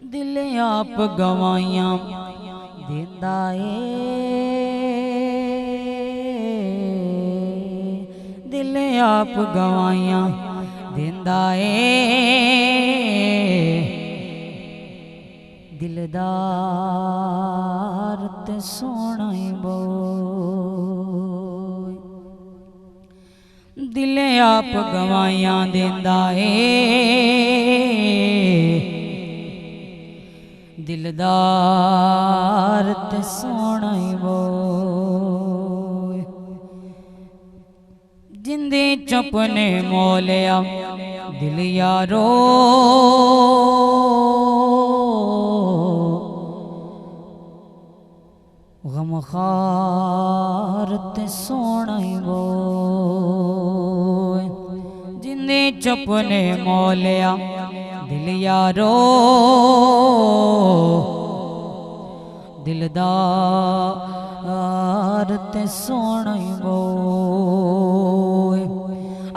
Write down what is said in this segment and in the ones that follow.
दिल आप गवाइयां देंदा दिल आप गवाइयां देंदा दिलदार ते सोना बोल दिल आप गवाइयां देंदा दिलदार ते सोना बोल जिंदे चुपने मोलिया दिल यारो गमखार ते सोना बोल जिंदे चुपने मोलिया दिल यारो दिलदार ते सोना बोल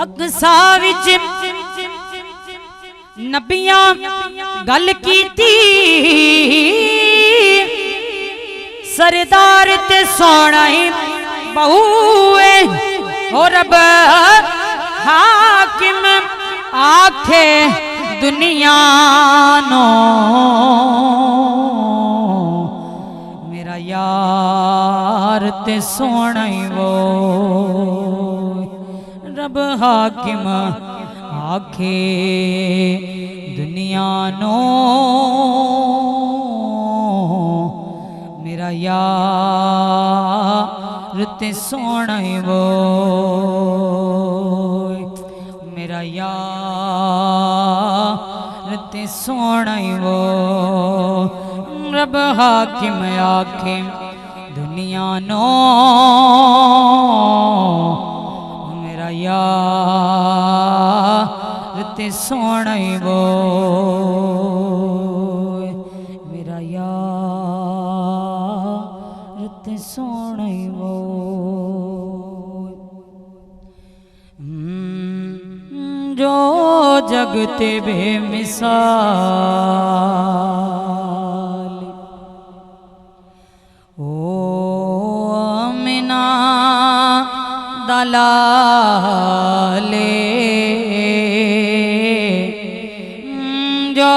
अकसा विच नबियां गल कीती सरदार ते सोना बहुए हो रब हाकिम आखे दुनिया नो मेरा यार ते सोना वो रब हाकिम आखे दुनिया नो मेरा यार ते सोना वो मेरा यार ते सोना वो रब हाकिम आखे दुनिया नो मेरा यार ते सोना वो मेरा यार ते सोना वो जो जगते बेमिसाल ओ आमिना दलाले जो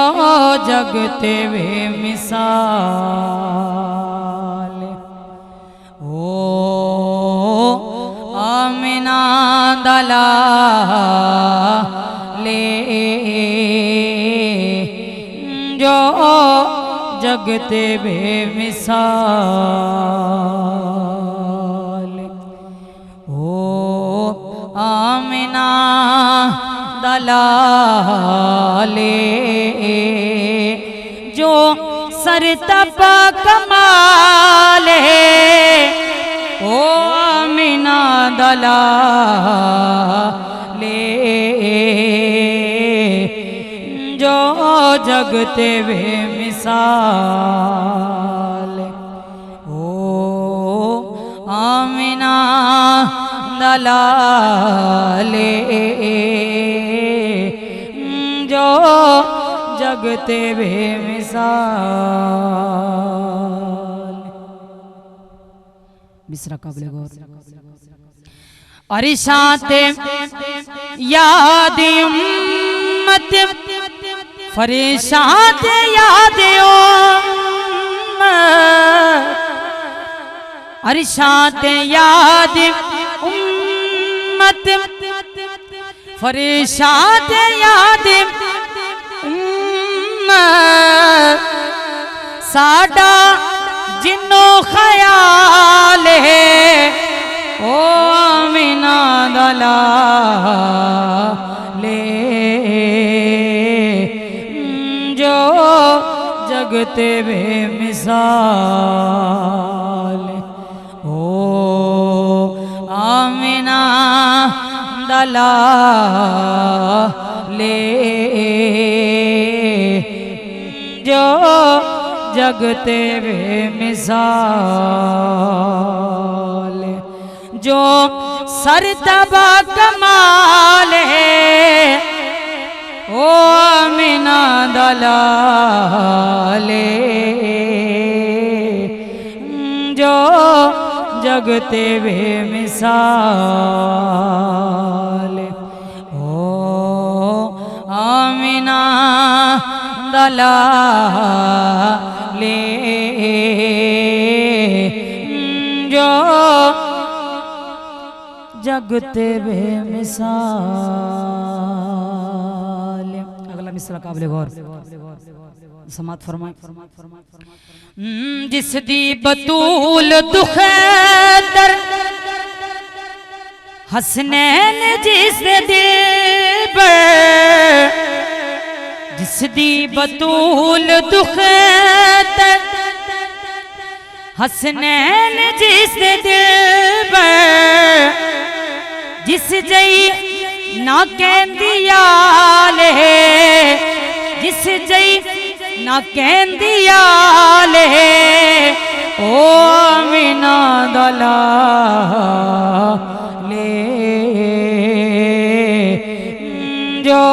जगते बेमिसाल ओ आमिना दलाले जो जगते बेमिसाल ओ आमिना दलाले जो सरतपा कमाले ओ आमिना दलाले जो जगते बेमिसाल ओ आमिना दलाले जो जगते बेमिसाल मिसरा काबिल गौर अरिशाते याद उम्मत फरिशात याद अरिशात याद उम्मत फरिशात याद उम्मत साडा जिन्नो ख्याल है ओ आमिना दलाले जो जगते बेमिसाल ओ आमिना दलाले जो जगते बेमिसाल जो सरतबा कमाल है ओ ओ आमिना दलाले जो जगते वे मिसाल। ओ आमिना दलाले जो जगते वे मिसाल। अगला मिसरा काबिल गौर समात फरमाए। जिस दी बतूल दुख दर हसनैन जिस दिल पर, जिस दी बतूल दुख दर हसनैन जिस दिल पर, जिस जई ना कहंदिया ले, जिस जई ना कहंदिया ले, ओ आमिना दलाले जो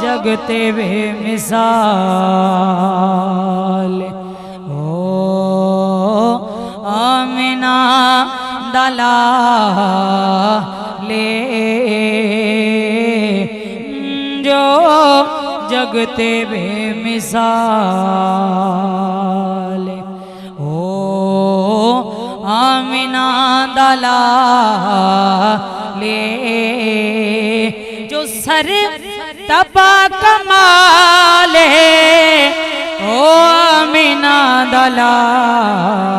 जगते वे मिसाल। ओ आमिना दलाले जो जगते वे मिसाल। ओ आमिना दलाले जो सर तपा कमाले, ओ आमिना दलाले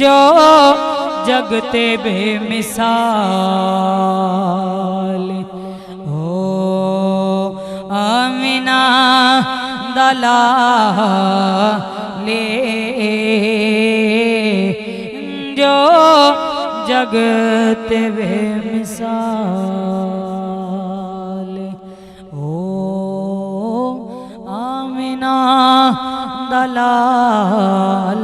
जो जगते बेमिसाल। ओ आमिना दलाले जो जगते बेमिसाल। ओ आमिना दलाले